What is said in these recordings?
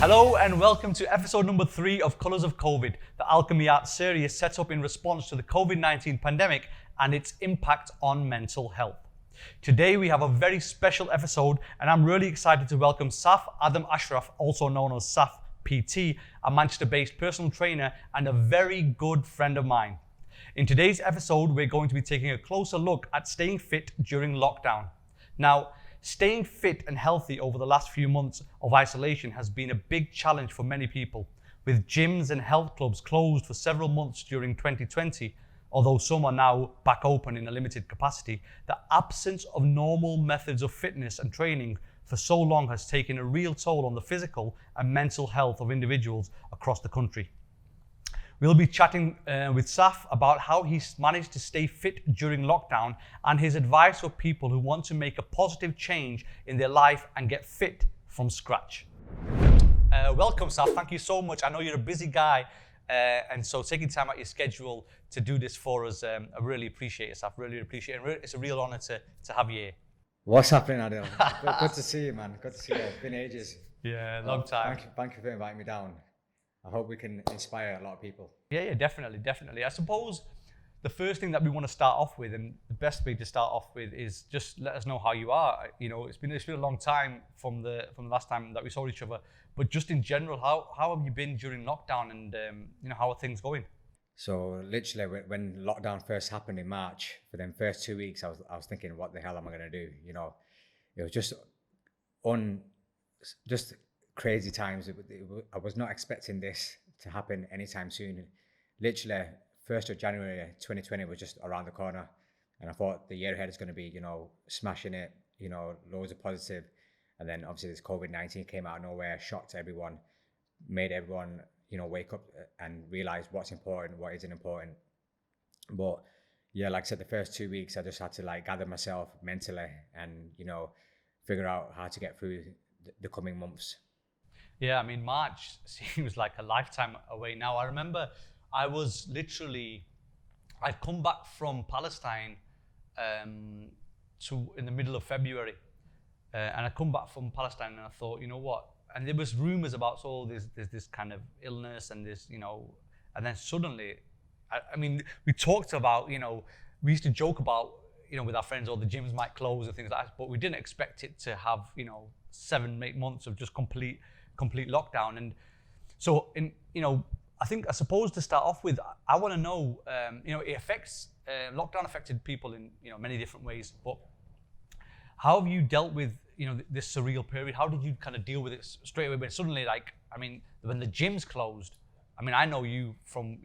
Hello and welcome to episode number 3 of Colours of COVID, the Alchemy Arts series set up in response to the COVID-19 pandemic and its impact on mental health. Today we have a very special episode and I'm really excited to welcome Saf Adam Ashraf, also known as Saf PT, a Manchester-based personal trainer and a very good friend of mine. In today's episode, we're going to be taking a closer look at staying fit during lockdown. Now, staying fit and healthy over the last few months of isolation has been a big challenge for many people, with gyms and health clubs closed for several months during 2020, although some are now back open in a limited capacity. The absence of normal methods of fitness and training for so long has taken a real toll on the physical and mental health of individuals across the country. We'll be chatting with Saf about how he's managed to stay fit during lockdown and his advice for people who want to make a positive change in their life and get fit from scratch. Welcome, Saf. Thank you so much. I know you're a busy guy, and so taking time out of your schedule to do this for us, I really appreciate it, Saf. Really appreciate it. It's a real honor to have you here. What's happening, Adil? Good to see you, man. Good to see you. It's been ages. Yeah, long time. Thank you for inviting me down. I hope we can inspire a lot of people. Yeah, definitely. I suppose the first thing that we want to start off with, and the best way to start off with, is just let us know how you are. You know, it's been a long time from the last time that we saw each other, but just in general, how have you been during lockdown, and how are things going? So literally, when lockdown first happened in March, for them first 2 weeks, I was thinking, what the hell am I gonna do? You know, it was just crazy times. I was not expecting this to happen anytime soon. Literally, 1st of January 2020 was just around the corner, and I thought the year ahead is going to be, smashing it, loads of positive. And then obviously this COVID-19 came out of nowhere, shocked everyone, made everyone, wake up and realize what's important, what isn't important. But yeah, like I said, the first 2 weeks, I just had to gather myself mentally and, figure out how to get through the coming months. Yeah, I mean, March seems like a lifetime away now. I remember I'd come back from Palestine in the middle of February. And I come back from Palestine and I thought, you know what? And there was rumors about, there's this kind of illness and this, and then suddenly, I mean, we talked about, we used to joke about, with our friends, the gyms might close and things like that, but we didn't expect it to have, 7-8 months of just complete lockdown. And so I suppose to start off with, I want to know, lockdown affected people in many different ways, but how have you dealt with this surreal period? How did you kind of deal with it straight away when suddenly, when the gyms closed? I mean, I know you from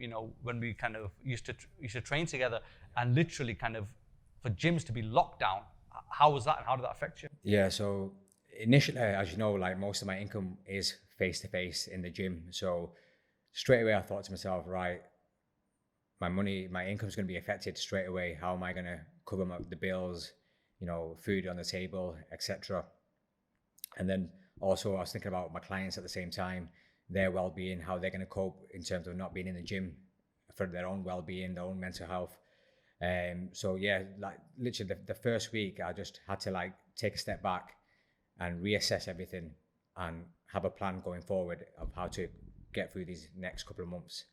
when we kind of used to train together, and literally kind of for gyms to be locked down. How was that, and how did that affect you? Yeah, so initially, as you know, most of my income is face-to-face in the gym. So straight away I thought to myself, right, my income's going to be affected straight away. How am I going to cover the bills, food on the table, etc. And then also I was thinking about my clients at the same time, their well-being, how they're going to cope in terms of not being in the gym for their own well-being, their own mental health. So yeah, literally the first week I just had to take a step back and reassess everything and have a plan going forward of how to get through these next couple of months.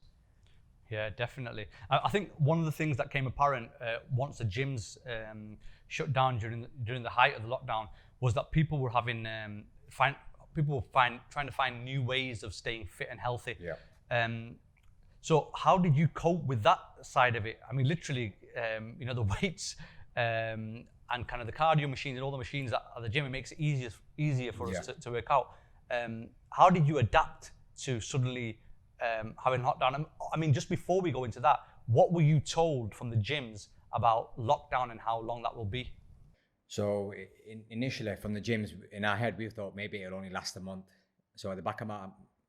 Yeah, definitely. I think one of the things that came apparent once the gyms shut down during the height of the lockdown was that people were having trying to find new ways of staying fit and healthy. Yeah. So how did you cope with that side of it? I mean, literally, the weights and kind of the cardio machines and all the machines at the gym, it makes it easier for us to work out. How did you adapt to suddenly having lockdown? I mean, just before we go into that, what were you told from the gyms about lockdown and how long that will be? So initially from the gyms, in our head, we thought maybe it'll only last a month. So at the back of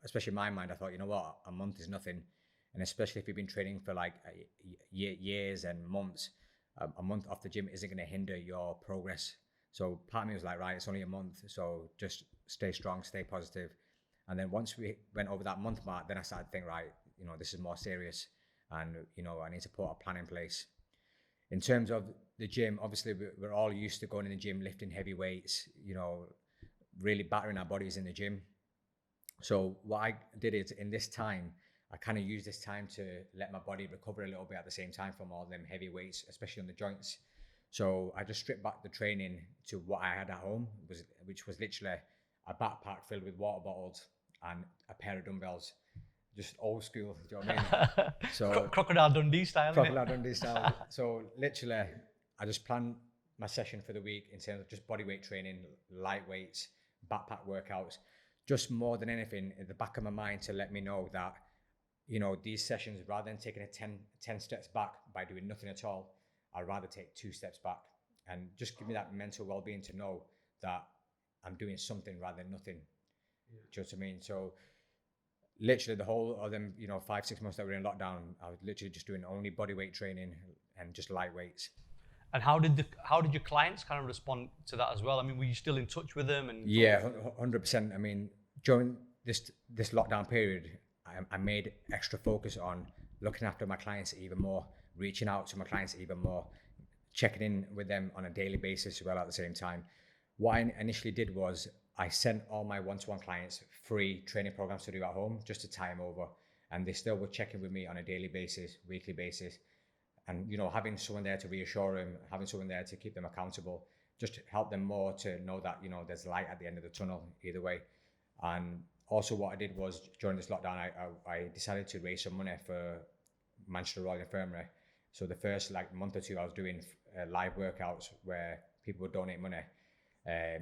especially my mind, I thought, you know what, a month is nothing. And especially if you've been training for years and months, a month off the gym isn't going to hinder your progress. So part of me was like, right, it's only a month, so just stay strong, stay positive. And then once we went over that month mark, then I started to think, right, this is more serious, and I need to put a plan in place. In terms of the gym, obviously we're all used to going in the gym, lifting heavy weights, really battering our bodies in the gym. So what I did is in this time, I kind of used this time to let my body recover a little bit at the same time from all them heavy weights, especially on the joints. So I just stripped back the training to what I had at home, which was literally a backpack filled with water bottles and a pair of dumbbells, just old school. Do you know what I mean? So Crocodile Dundee style. Crocodile Dundee style. So literally, I just planned my session for the week in terms of just body weight training, light weights, backpack workouts, just more than anything in the back of my mind to let me know that, you know, these sessions, rather than taking 10 steps back by doing nothing at all, I'd rather take 2 steps back and just give me that mental well-being to know that I'm doing something rather than nothing. Yeah. Do you know what I mean? So literally the whole of them, you know, 5-6 months that we were in lockdown, I was literally just doing only body weight training and just light weights. And how did your clients kind of respond to that as well? I mean, were you still in touch with them? And yeah, 100%. I mean, during this lockdown period, I made extra focus on looking after my clients even more, reaching out to my clients even more, checking in with them on a daily basis as well at the same time. What I initially did was I sent all my one-to-one clients free training programs to do at home just to tie them over. And they still were checking with me on a daily basis, weekly basis. And, you know, having someone there to reassure them, having someone there to keep them accountable, just to help them more to know that, you know, there's light at the end of the tunnel either way. And also what I did was during this lockdown, I decided to raise some money for Manchester Royal Infirmary. So the first month or two, I was doing live workouts where people would donate money.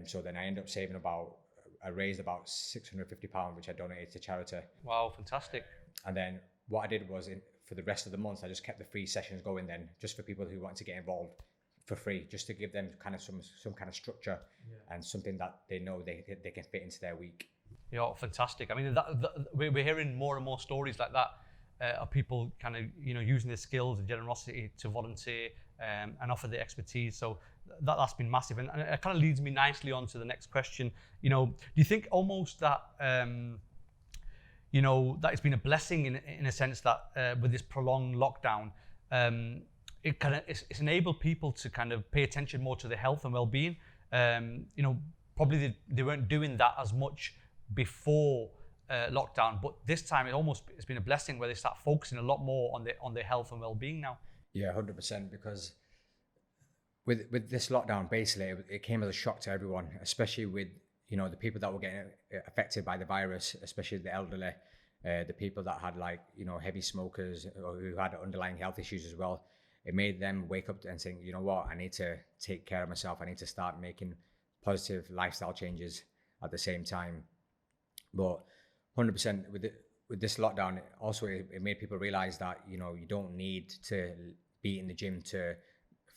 So then I ended up I raised about £650, which I donated to charity. Wow, fantastic. And then what I did was for the rest of the month, I just kept the free sessions going then, just for people who want to get involved for free, just to give them kind of some kind of structure and something that they know they can fit into their week. Yeah, fantastic. I mean, we're hearing more and more stories like that of people kind of, you know, using their skills and generosity to volunteer and offer their expertise. So that's been massive. And it kind of leads me nicely on to the next question. You know, do you think almost that, you know, that it's been a blessing in a sense that with this prolonged lockdown, it's enabled people to kind of pay attention more to their health and well-being. You know, probably they weren't doing that as much before lockdown, but this time it's been a blessing where they start focusing a lot more on their health and well-being now. Yeah, 100%. Because with this lockdown, basically, it came as a shock to everyone, especially with, you know, the people that were getting affected by the virus, especially the elderly, the people that had heavy smokers or who had underlying health issues as well. It made them wake up and think, you know what, I need to take care of myself. I need to start making positive lifestyle changes at the same time. But 100% with this lockdown, it made people realize that, you know, you don't need to be in the gym to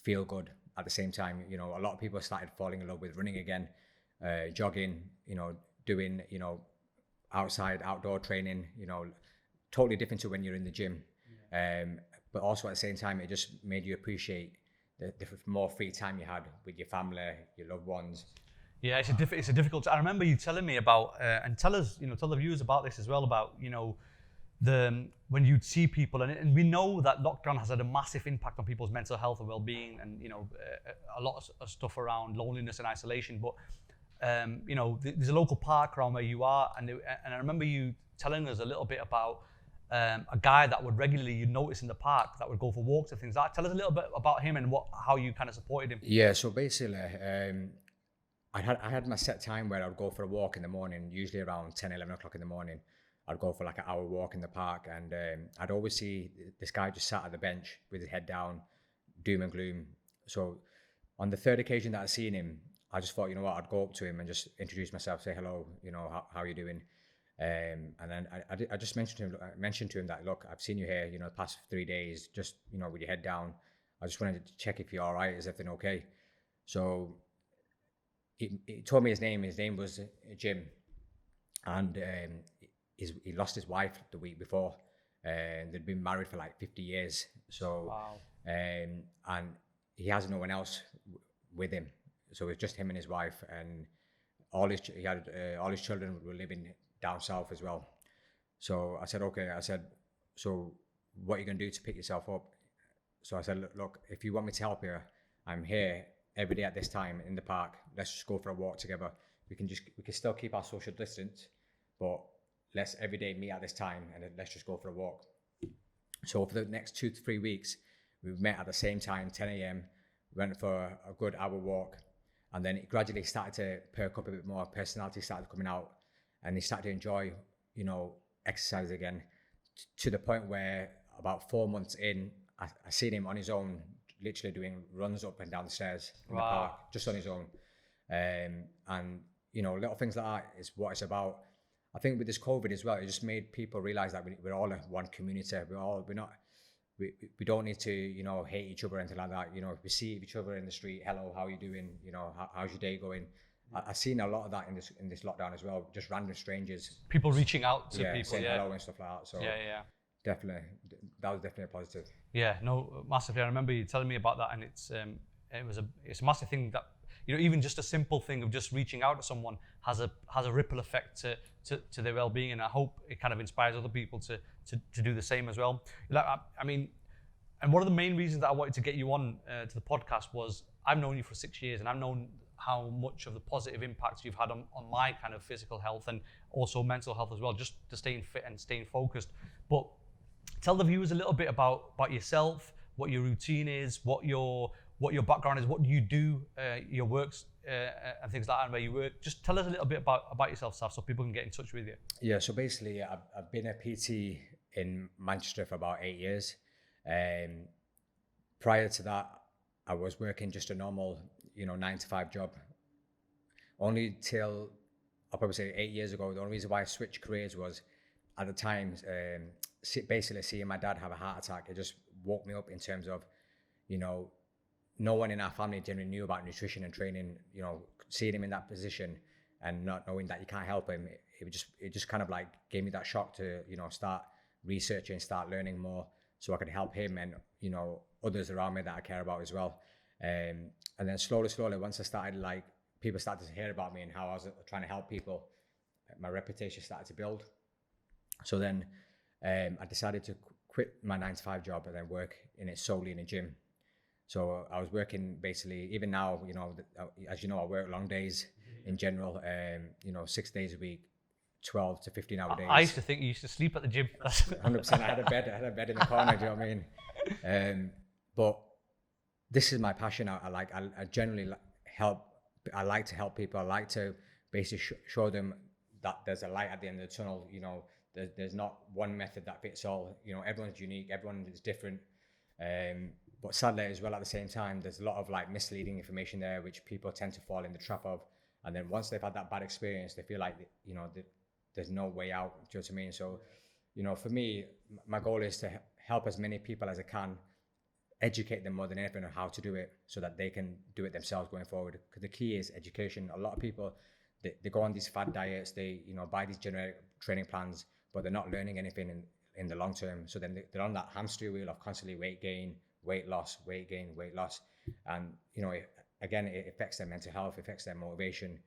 feel good. At the same time, you know, a lot of people started falling in love with running again, jogging, you know, doing, you know, outdoor training, you know, totally different to when you're in the gym. But also at the same time, it just made you appreciate the more free time you had with your family, your loved ones. Yeah, it's a difficult. I remember you telling me about, and tell the viewers about this as well, about, you know, when you'd see people, and we know that lockdown has had a massive impact on people's mental health and well-being, and, you know, a lot of stuff around loneliness and isolation. But you know, there's a local park around where you are, and I remember you telling us a little bit about a guy that would regularly, you notice in the park, that would go for walks and things like that. Tell us a little bit about him and how you kind of supported him. Yeah, so basically, I had my set time where I'd go for a walk in the morning, usually around 10, 11 o'clock in the morning. I'd go for like an hour walk in the park, and I'd always see this guy just sat at the bench with his head down, doom and gloom. So on the third occasion that I seen him, I just thought, you know what, I'd go up to him and just introduce myself, say hello, you know, how are you doing? And then I just mentioned to him that, look, I've seen you here, you know, the past 3 days, just, you know, with your head down. I just wanted to check if you're all right, is everything okay? So he told me his name. His name was Jim, and he lost his wife the week before, and they'd been married for like 50 years. So, wow. And he has no one else with him. So it's just him and his wife, and all his children were living down south as well. So I said, okay. I said, so what are you gonna do to pick yourself up? So I said, look, if you want me to help you, I'm here every day at this time in the park. Let's just go for a walk together. We can still keep our social distance, but let's every day meet at this time and then let's just go for a walk. So for the next 2 to 3 weeks, we met at the same time, 10 a.m., went for a good hour walk, and then it gradually started to perk up a bit more. Personality started coming out, and he started to enjoy, you know, exercise again, to the point where about 4 months in, I seen him on his own, literally doing runs up and down the stairs in the park, just on his own. And, you know, little things like that is what it's about. I think with this COVID as well, it just made people realize that we're all one community. We don't need to, you know, hate each other or anything like that. You know, if we see each other in the street, hello, how are you doing? You know, how's your day going? I've seen a lot of that in this lockdown as well. Just random strangers, people reaching out to people, saying hello and stuff like that. So definitely, that was definitely a positive. Yeah, no, massively. I remember you telling me about that, and it's a massive thing that, you know, even just a simple thing of just reaching out to someone has a ripple effect to their well-being, and I hope it kind of inspires other people to do the same as well. Like, I mean, and one of the main reasons that I wanted to get you on to the podcast was I've known you for 6 years, and I've known how much of the positive impacts you've had on my kind of physical health and also mental health as well, just to staying fit and staying focused. But tell the viewers a little bit about yourself, what your routine is, what your background is, what do you do, your works and things like that, and where you work. Just tell us a little bit about yourself, Saf, so people can get in touch with you. Yeah, so basically I've been a PT in Manchester for about 8 years. Prior to that, I was working just a normal, you know, 9-to-5 job. Only till, I'll probably say 8 years ago, the only reason why I switched careers was at the time, basically seeing my dad have a heart attack. It just woke me up in terms of, you know, no one in our family generally knew about nutrition and training. You know, seeing him in that position and not knowing that you can't help him, it just kind of like gave me that shock to, you know, start researching, start learning more so I could help him and, you know, others around me that I care about as well. And then slowly, once I started, like, people started to hear about me and how I was trying to help people, my reputation started to build. So then I decided to quit my 9-to-5 job and then work in it solely in a gym. So I was working basically, even now, you know, as you know, I work long days in general, you know, 6 days a week, 12 to 15 hour days. I used to think you used to sleep at the gym. 100%. I had a bed in the corner, do you know what I mean? But this is my passion. I generally help. I like to help people. I like to basically show them that there's a light at the end of the tunnel. You know, there's not one method that fits all. You know, everyone's unique. Everyone is different. But sadly, as well, at the same time, there's a lot of like misleading information there, which people tend to fall in the trap of. And then once they've had that bad experience, they feel like, you know, there's no way out. Do you know what I mean? So, you know, for me, my goal is to help as many people as I can, educate them more than anything on how to do it so that they can do it themselves going forward. Because the key is education. A lot of people, they go on these fad diets, they, you know, buy these generic training plans, but they're not learning anything in the long term. So then they're on that hamster wheel of constantly weight gain, weight loss, weight gain, weight loss. And, you know, it affects their mental health, affects their motivation.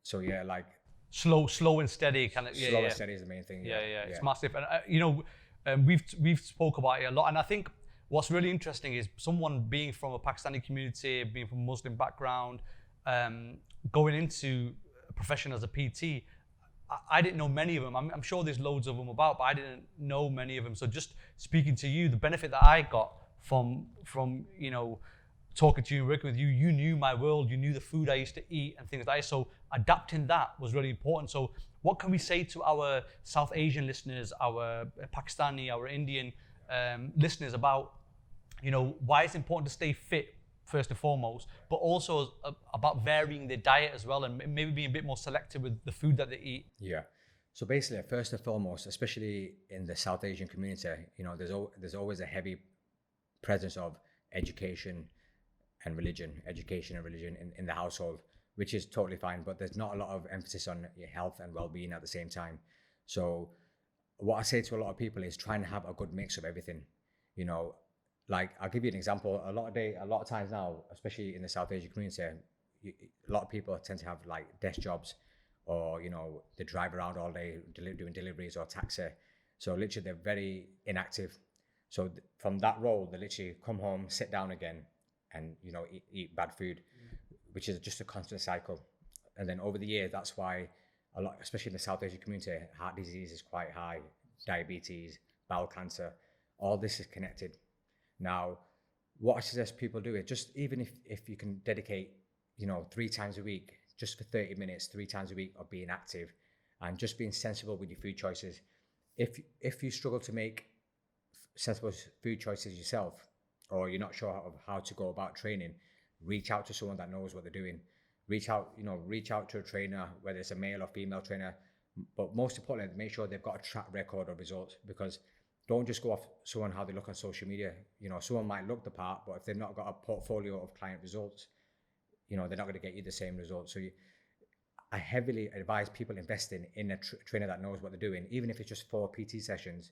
So yeah, like slow and steady kind of. Slow and steady is the main thing. Yeah. It's massive. And you know, we've spoke about it a lot. And I think what's really interesting is someone being from a Pakistani community, being from a Muslim background, going into a profession as a PT. I didn't know many of them. I'm sure there's loads of them about, but I didn't know many of them. So just speaking to you, the benefit that I got from you know, talking to you, working with you, you knew my world, you knew the food I used to eat and things like that. So adapting that was really important. So what can we say to our South Asian listeners, our Pakistani, our Indian listeners about, you know, why it's important to stay fit first and foremost, but also about varying their diet as well and maybe being a bit more selective with the food that they eat? Yeah. So basically, first and foremost, especially in the South Asian community, you know, there's always a heavy presence of education and religion in the household, which is totally fine, but there's not a lot of emphasis on your health and well-being at the same time. So what I say to a lot of people is try and have a good mix of everything. You know, like I'll give you an example. A lot of times now, especially in the South Asian community, a lot of people tend to have like desk jobs, or, you know, they drive around all day doing deliveries or taxi. So literally they're very inactive. So from that role, they literally come home, sit down again, and, you know, eat bad food, which is just a constant cycle. And then over the years, that's why a lot, especially in the South Asian community, heart disease is quite high, diabetes, bowel cancer, all this is connected. Now, what I suggest people do is just, even if you can dedicate, 3 times a week, just for 30 minutes, 3 times a week of being active and just being sensible with your food choices. If you struggle to make sensible food choices yourself, or you're not sure of how to go about training, reach out to someone that knows what they're doing. Reach out to a trainer, whether it's a male or female trainer, but most importantly, make sure they've got a track record of results, because don't just go off someone how they look on social media. Someone might look the part, but if they've not got a portfolio of client results, they're not going to get you the same results. So I heavily advise people investing in a trainer that knows what they're doing, even if it's just 4 PT sessions.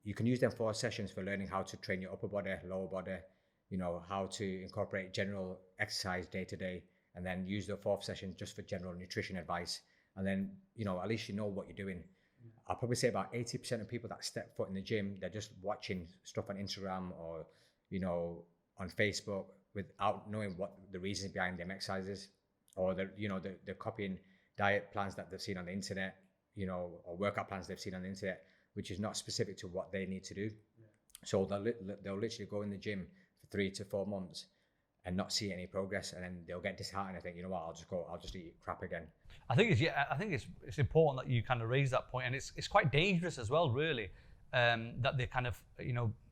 You can use them 4 sessions for learning how to train your upper body, lower body, how to incorporate general exercise day to day, and then use the 4th session just for general nutrition advice. And then, at least you know what you're doing. I'll probably say about 80% of people that step foot in the gym, they're just watching stuff on Instagram or, on Facebook without knowing what the reasons behind them exercises, or they're copying diet plans that they've seen on the internet, or workout plans they've seen on the internet, which is not specific to what they need to do. Yeah. So they'll literally go in the gym for 3 to 4 months and not see any progress, and then they'll get disheartened and think, what, I'll just eat crap again. I think it's important that you kind of raise that point, and it's quite dangerous as well, really, that they're kind of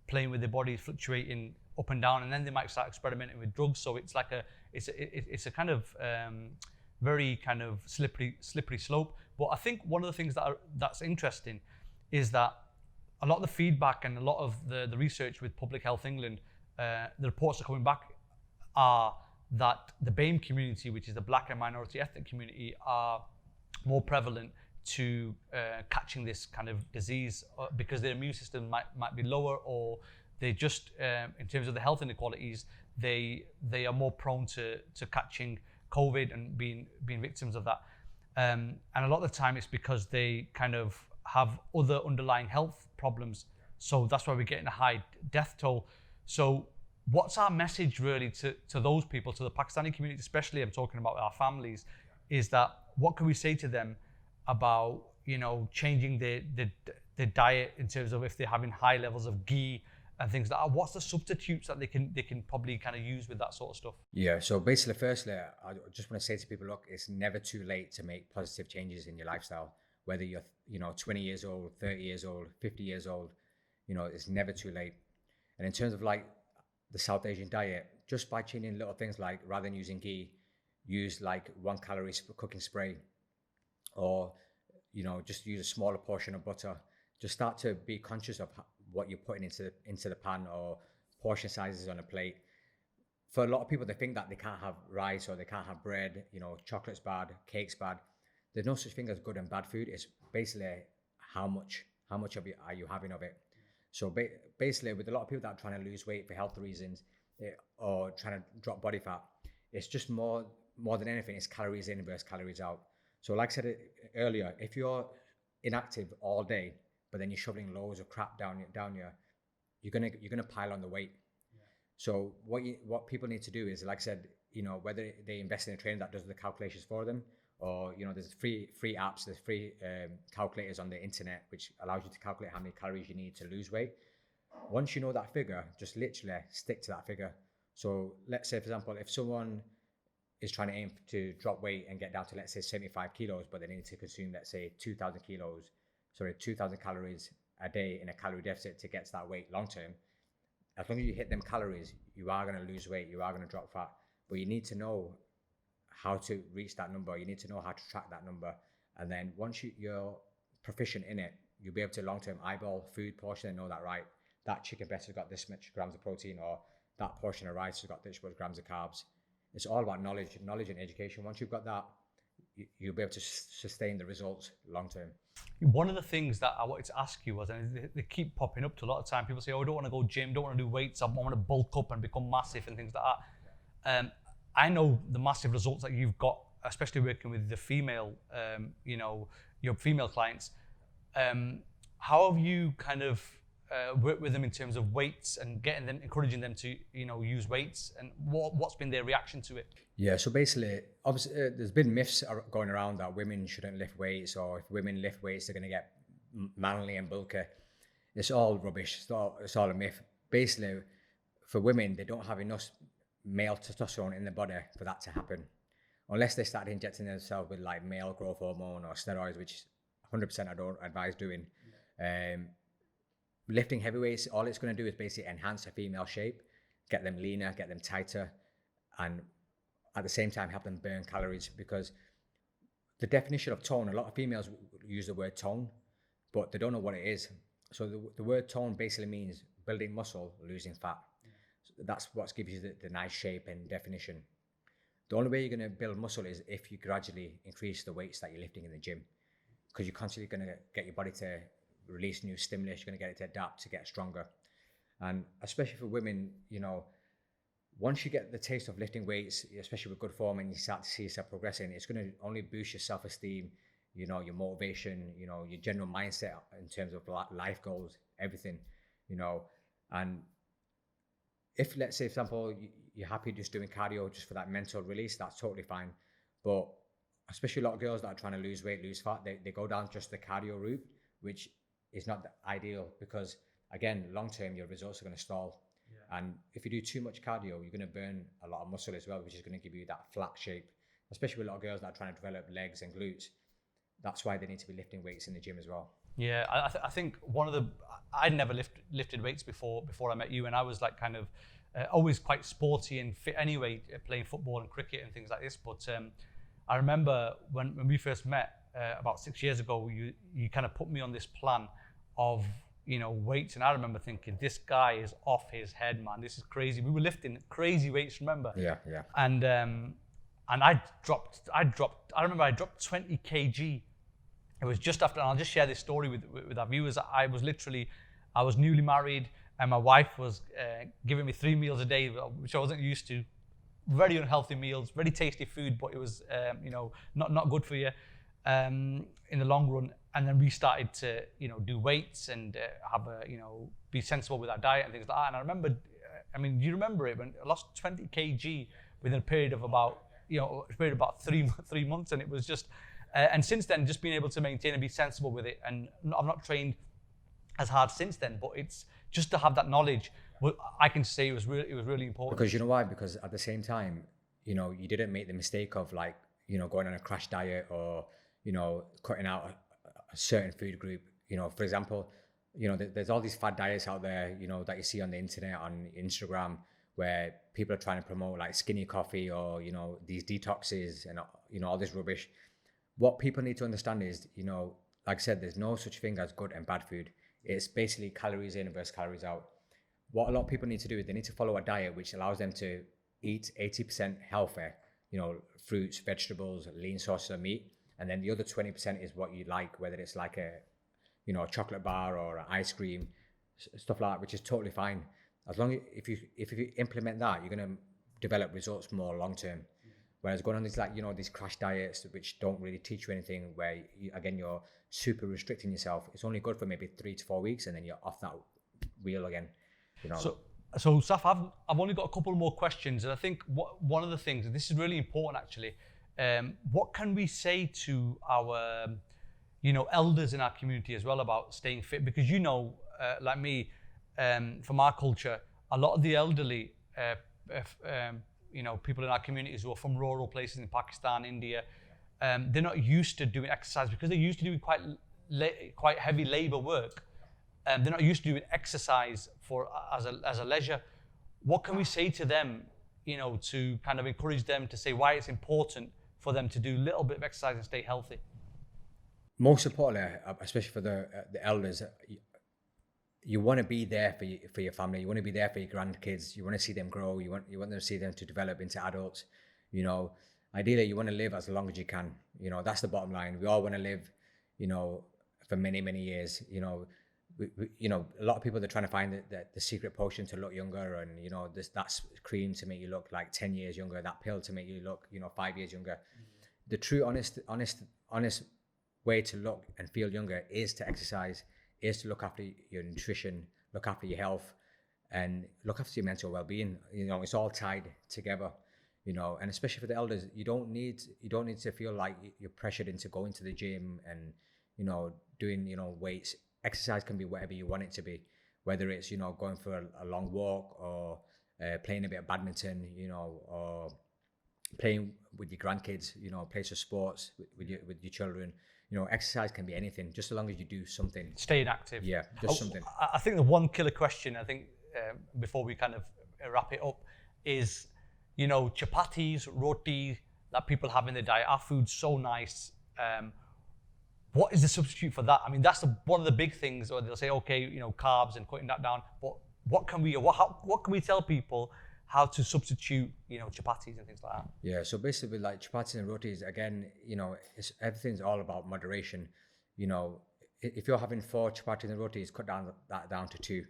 playing with their bodies, fluctuating up and down, and then they might start experimenting with drugs. So it's like it's a kind of very kind of slippery slope. But I think one of the things that's interesting is that a lot of the feedback and a lot of the research with Public Health England, the reports are coming back are that the BAME community, which is the Black and minority ethnic community, are more prevalent to catching this kind of disease because their immune system might be lower, or they just, in terms of the health inequalities, they are more prone to catching COVID and being victims of that. And a lot of the time it's because they kind of have other underlying health problems. So that's why we're getting a high death toll. So what's our message really to those people, to the Pakistani community, especially I'm talking about our families, is that what can we say to them about, changing their diet in terms of if they're having high levels of ghee and things like that? What's the substitutes that they can probably kind of use with that sort of stuff? Yeah, so basically, firstly, I just want to say to people, look, it's never too late to make positive changes in your lifestyle. Whether you're, 20 years old, 30 years old, 50 years old, it's never too late. And in terms of like the South Asian diet, just by changing little things like, rather than using ghee, use like 1 calorie cooking spray, or, just use a smaller portion of butter. Just start to be conscious of what you're putting into the pan, or portion sizes on a plate. For a lot of people, they think that they can't have rice or they can't have bread, chocolate's bad, cake's bad. There's no such thing as good and bad food. It's basically how much of it are you having of it. So basically, with a lot of people that are trying to lose weight for health reasons, or trying to drop body fat, it's just more than anything, it's calories in versus calories out. So like I said earlier, if you're inactive all day, but then you're shoveling loads of crap down you're gonna pile on the weight. Yeah. So what people need to do is, like I said, whether they invest in a trainer that does the calculations for them, or there's free apps, there's free calculators on the internet which allows you to calculate how many calories you need to lose weight. Once you know that figure, just literally stick to that figure. So let's say, for example, if someone is trying to aim to drop weight and get down to, let's say, 75 kilos, but they need to consume, let's say, 2,000 calories a day in a calorie deficit to get to that weight long term, as long as you hit them calories, you are going to lose weight, you are going to drop fat. But you need to know how to reach that number. You need to know how to track that number. And then once you're proficient in it, you'll be able to long-term eyeball food portion and know that, right, that chicken breast has got this much grams of protein, or that portion of rice has got this much grams of carbs. It's all about knowledge and education. Once you've got that, you'll be able to sustain the results long-term. One of the things that I wanted to ask you was, and they keep popping up to a lot of time, people say, I don't want to go gym, don't want to do weights, I want to bulk up and become massive and things like that. I know the massive results that you've got, especially working with the female, your female clients. How have you kind of work with them in terms of weights and encouraging them to, use weights, and what's been their reaction to it? Yeah, so basically, obviously, there's been myths going around that women shouldn't lift weights, or if women lift weights, they're going to get manly and bulky. It's all rubbish. It's all a myth. Basically, for women, they don't have enough male testosterone in the body for that to happen, unless they start injecting themselves with like male growth hormone or steroids, which 100% I don't advise doing. Lifting heavy weights, all it's going to do is basically enhance a female shape, get them leaner, get them tighter, and at the same time help them burn calories. Because the definition of tone, a lot of females use the word tone, but they don't know what it is. So the word tone basically means building muscle, losing fat. So that's what gives you the nice shape and definition. The only way you're going to build muscle is if you gradually increase the weights that you're lifting in the gym, because you're constantly going to get your body to release new stimulus. You're going to get it to adapt, to get stronger. And especially for women, once you get the taste of lifting weights, especially with good form, and you start to see yourself progressing, it's going to only boost your self-esteem, your motivation, your general mindset in terms of life goals, everything, and if, let's say, for example, you're happy just doing cardio just for that mental release, that's totally fine. But especially a lot of girls that are trying to lose weight, lose fat, they go down just the cardio route, which is not ideal, because again, long term, your results are going to stall. Yeah. And if you do too much cardio, you're going to burn a lot of muscle as well, which is going to give you that flat shape, especially with a lot of girls that are trying to develop legs and glutes. That's why they need to be lifting weights in the gym as well. Yeah, I think I'd never lifted weights before I met you, and I was like kind of always quite sporty and fit anyway, playing football and cricket and things like this. But I remember when we first met about 6 years ago, you kind of put me on this plan of weights, and I remember thinking, this guy is off his head, man. This is crazy. We were lifting crazy weights, remember? Yeah. And I remember I dropped 20 kg. It was just after, and I'll just share this story with our viewers. I was newly married, and my wife was giving me 3 meals a day, which I wasn't used to. Very unhealthy meals, very tasty food, but it was not good for you in the long run. And then we started to do weights and have be sensible with our diet and things like that. And I remember, do you remember it when I lost 20 kg within a period of about 3 months, and it was just. And since then, just being able to maintain and be sensible with it. And I've not trained as hard since then, but it's just to have that knowledge. I can say it was really important. Because you know why? Because at the same time, you didn't make the mistake of going on a crash diet or cutting out a certain food group. For example, there's all these fad diets out there, that you see on the internet, on Instagram, where people are trying to promote like skinny coffee or these detoxes and all this rubbish. What people need to understand is, like I said, there's no such thing as good and bad food. It's basically calories in versus calories out. What a lot of people need to do is they need to follow a diet which allows them to eat 80% healthy, fruits, vegetables, lean sources of meat. And then the other 20% is what you like, whether it's like a chocolate bar or an ice cream, stuff like that, which is totally fine. As long as if you implement that, you're going to develop results more long term. Whereas going on these crash diets, which don't really teach you anything, where you're super restricting yourself, it's only good for maybe 3 to 4 weeks, and then you're off that wheel again. So Saf, I've only got a couple more questions, and I think one of the things, and this is really important actually, what can we say to our elders in our community as well about staying fit? Because like me, from our culture, a lot of the elderly people in our communities who are from rural places in Pakistan, India, they're not used to doing exercise because they're used to doing quite heavy labor work. They're not used to doing exercise as a leisure. What can we say to them, to kind of encourage them to say why it's important for them to do a little bit of exercise and stay healthy? Most importantly, especially for the elders, you want to be there for your family. You want to be there for your grandkids. You want to see them grow. You want them to see them to develop into adults. Ideally, you want to live as long as you can. That's the bottom line. We all want to live, for many, many years. A lot of people, they're trying to find the secret potion to look younger, and that cream to make you look like 10 years younger, that pill to make you look 5 years younger. Mm-hmm. The true honest way to look and feel younger is to exercise, is to look after your nutrition, look after your health, and look after your mental well-being. You know, it's all tied together. You know, and especially for the elders, you don't need to feel like you're pressured into going to the gym and, you know, doing, you know, weights. Exercise can be whatever you want it to be, whether it's, you know, going for a long walk or playing a bit of badminton, you know, or playing with your grandkids, you know, play some sports with your children. You know, exercise can be anything, just as long as you do something. Staying active. Yeah, just something. I think the one killer question, I think, before we kind of wrap it up, is, you know, chapatis, roti that people have in their diet. Our food's so nice. What is the substitute for that? I mean, that's one of the big things. Or they'll say, okay, you know, carbs and cutting that down. But what can we tell people how to substitute, you know, chapatis and things like that? Yeah, so basically, like chapatis and rotis, again, you know, everything's all about moderation. You know, if you're having 4 chapatis and rotis, cut that down to 2.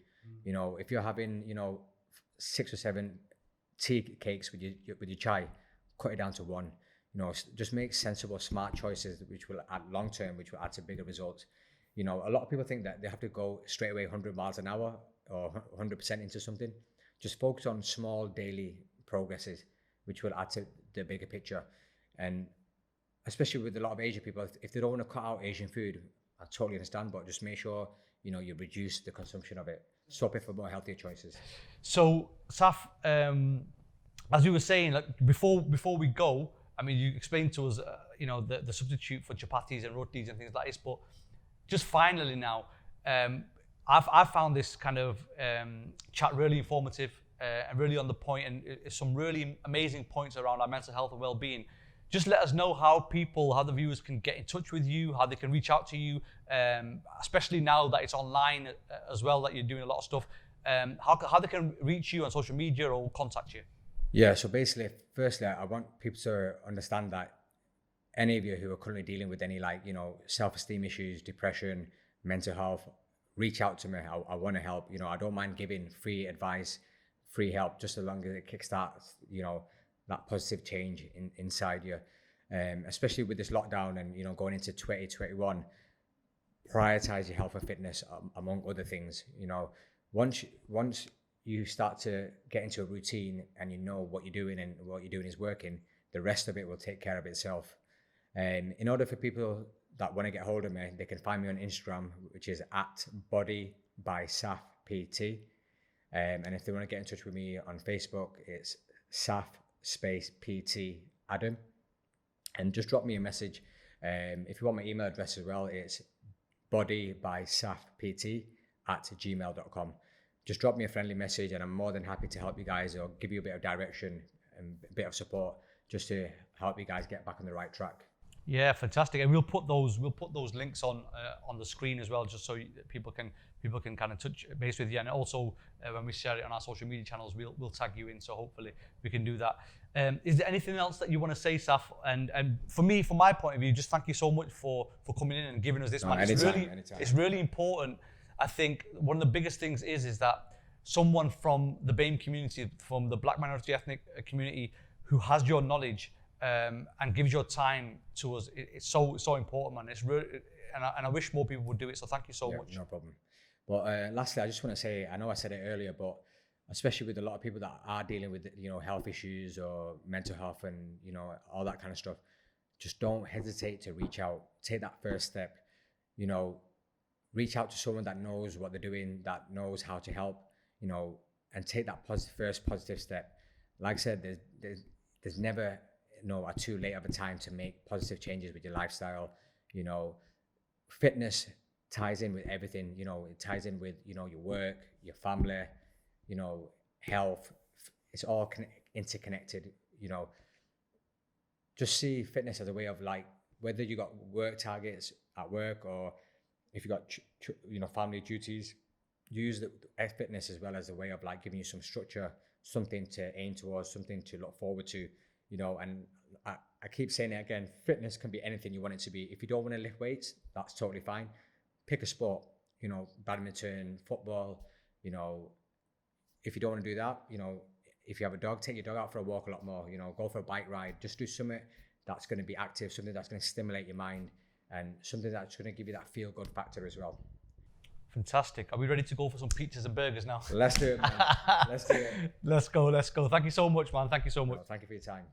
You know, if you're having, you know, 6 or 7 tea cakes with your chai, cut it down to 1. You know, just make sensible, smart choices which will add long term, which will add to bigger results. You know, a lot of people think that they have to go straight away 100 miles an hour or 100% into something. Just focus on small daily progresses, which will add to the bigger picture. And especially with a lot of Asian people, if they don't want to cut out Asian food, I totally understand, but just make sure, you know, you reduce the consumption of it. Swap it for more healthier choices. So, Saf, as you were saying, like before we go, I mean, you explained to us, you know, the substitute for chapatis and rotis and things like this. But just finally now, I've found this kind of chat really informative and really on the point, and some really amazing points around our mental health and well-being. Just let us know how the viewers can get in touch with you, how they can reach out to you, especially now that it's online as well, that you're doing a lot of stuff. How they can reach you on social media or contact you. Yeah, so basically, firstly, I want people to understand that any of you who are currently dealing with any, like, you know, self-esteem issues, depression, mental health, reach out to me. I want to help. You know, I don't mind giving free advice, free help, just as long as it kickstarts, you know, that positive change inside you. Especially with this lockdown and, you know, going into 2021, prioritize your health and fitness among other things. You know, once you start to get into a routine and you know what you're doing and what you're doing is working, the rest of it will take care of itself. In order for people that want to get hold of me, they can find me on Instagram, which is @bodybysafpt. And if they want to get in touch with me on Facebook, it's Saf _PT Adam. And just drop me a message. If you want my email address as well, it's bodybysafpt@gmail.com. Just drop me a friendly message and I'm more than happy to help you guys or give you a bit of direction and a bit of support just to help you guys get back on the right track. Yeah, fantastic. And we'll put those links on the screen as well, just so people can kind of touch base with you. And also when we share it on our social media channels, we'll tag you in. So hopefully we can do that. Is there anything else that you want to say, Saf? And from my point of view, just thank you so much for coming in and giving us this. No, man. anytime. It's really important. I think one of the biggest things is that someone from the BAME community, from the Black minority ethnic community, who has your knowledge and gives your time to us, it's so important, man. It's really, and I wish more people would do it. So thank you so much. No problem. But lastly, I just want to say, I know I said it earlier, but especially with a lot of people that are dealing with, you know, health issues or mental health and, you know, all that kind of stuff, just don't hesitate to reach out. Take that first step. You know, reach out to someone that knows what they're doing, that knows how to help, you know, and take that first positive step. Like I said, there's never, you know, a too late of a time to make positive changes with your lifestyle. You know, fitness ties in with everything. You know, it ties in with, you know, your work, your family, you know, health. It's all interconnected. You know, just see fitness as a way of, like, whether you got work targets at work or if you got you know, family duties, use the fitness as well as a way of, like, giving you some structure, something to aim towards, something to look forward to, you know. And I keep saying it again, fitness can be anything you want it to be. If you don't want to lift weights, that's totally fine. Pick a sport, you know, badminton, football, you know. If you don't want to do that, you know, if you have a dog, take your dog out for a walk a lot more, you know, go for a bike ride, just do something that's going to be active, something that's going to stimulate your mind, and something that's going to give you that feel-good factor as well. Fantastic. Are we ready to go for some pizzas and burgers now? Let's do it, man. Let's do it. Let's go. Thank you so much, man. Thank you so much. No, thank you for your time.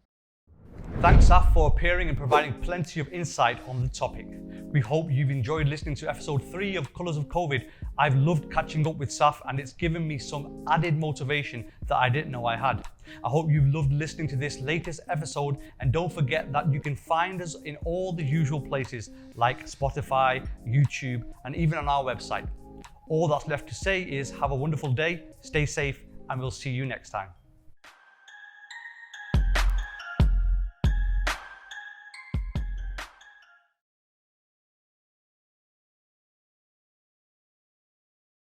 Thanks, Saf, for appearing and providing plenty of insight on the topic. We hope you've enjoyed listening to episode 3 of Colours of COVID. I've loved catching up with Saf, and it's given me some added motivation that I didn't know I had. I hope you've loved listening to this latest episode, and don't forget that you can find us in all the usual places like Spotify, YouTube, and even on our website. All that's left to say is have a wonderful day, stay safe, and we'll see you next time.